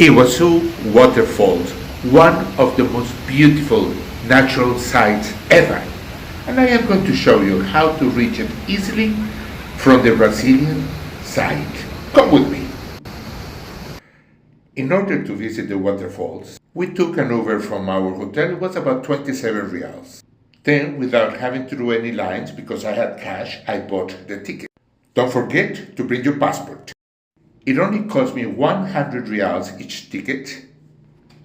Iguazú Waterfalls, one of the most beautiful natural sights ever. And I am going to show you how to reach it easily from the Brazilian side. Come with me. In order to visit the waterfalls, we took an Uber from our hotel. It was about 27 reals. Then, without having to do any lines, because I had cash, I bought the ticket. Don't forget to bring your passport. It only cost me 100 reals each ticket,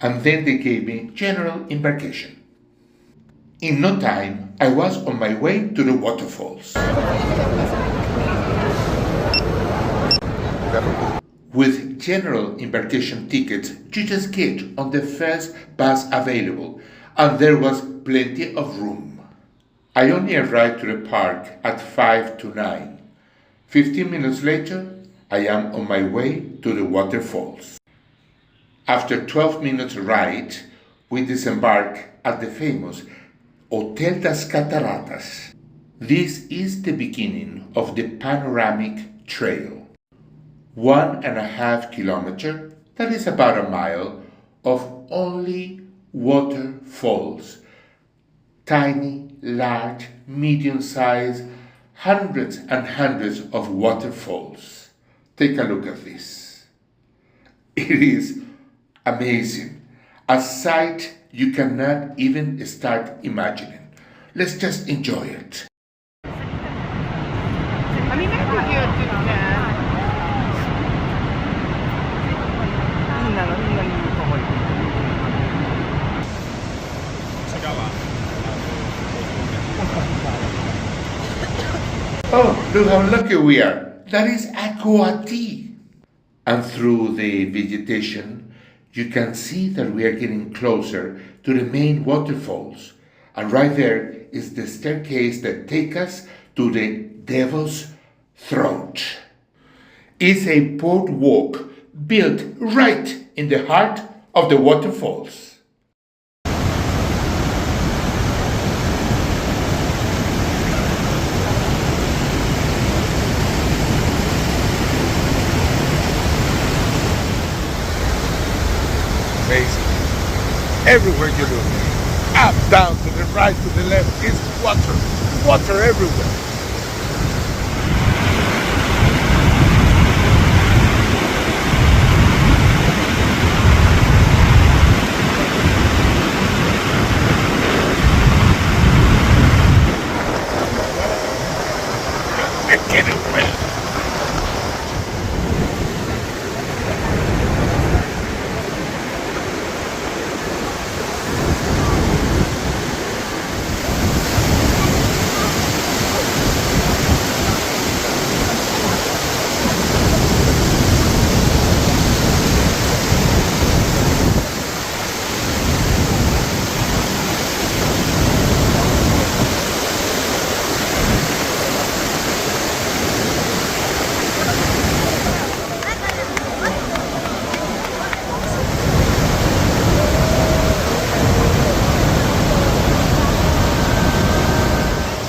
and then they gave me general embarkation. In no time, I was on my way to the waterfalls. With general embarkation tickets, you just get on the first bus available, and there was plenty of room. I only arrived to the park at 5 to 9. 15 minutes later, I am on my way to the waterfalls. After 12 minutes ride, we disembark at the famous Hotel das Cataratas. This is the beginning of the panoramic trail. 1.5 kilometers, that is about a mile, of only waterfalls. Tiny, large, medium-sized, hundreds and hundreds of waterfalls. Take a look at this. It is amazing. A sight you cannot even start imagining. Let's just enjoy it. Oh, look how lucky we are. That is aqua tea. And through the vegetation, you can see that we are getting closer to the main waterfalls. And right there is the staircase that takes us to the Devil's Throat. It's a boardwalk built right in the heart of the waterfalls. Amazing. Everywhere you look, up, down, to the right, to the left, is water. Water everywhere. We're getting wet.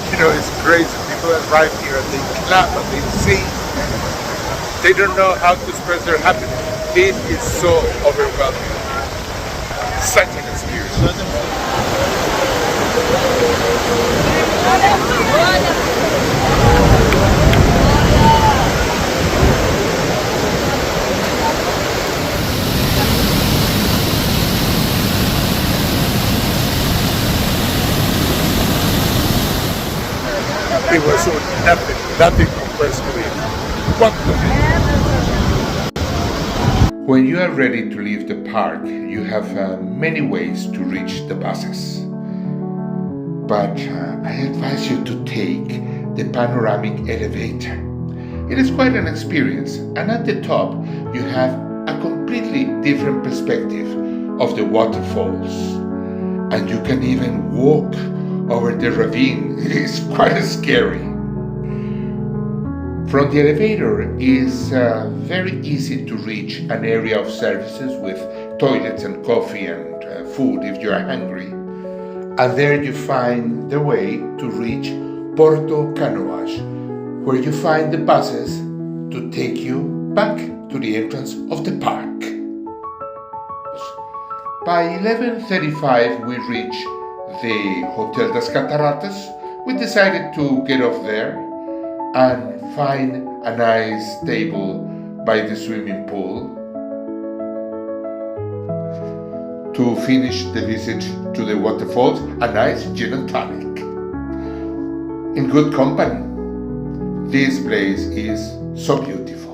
You know, it's crazy. People arrive here and they clap and they sing. They don't know how to express their happiness. It is so overwhelming. Such an experience. It was nothing compares to it. When you are ready to leave the park, you have many ways to reach the buses. But I advise you to take the panoramic elevator. It is quite an experience, and at the top you have a completely different perspective of the waterfalls. And you can even walk over the ravine. It is quite scary. From the elevator is very easy to reach an area of services with toilets and coffee and food if you are hungry. And there you find the way to reach Porto Canoas, where you find the buses to take you back to the entrance of the park. By 11:35 we reached the Hotel das Cataratas. We decided to get off there and find a nice table by the swimming pool to finish the visit to the waterfalls, a nice gin and tonic. In good company. This place is so beautiful.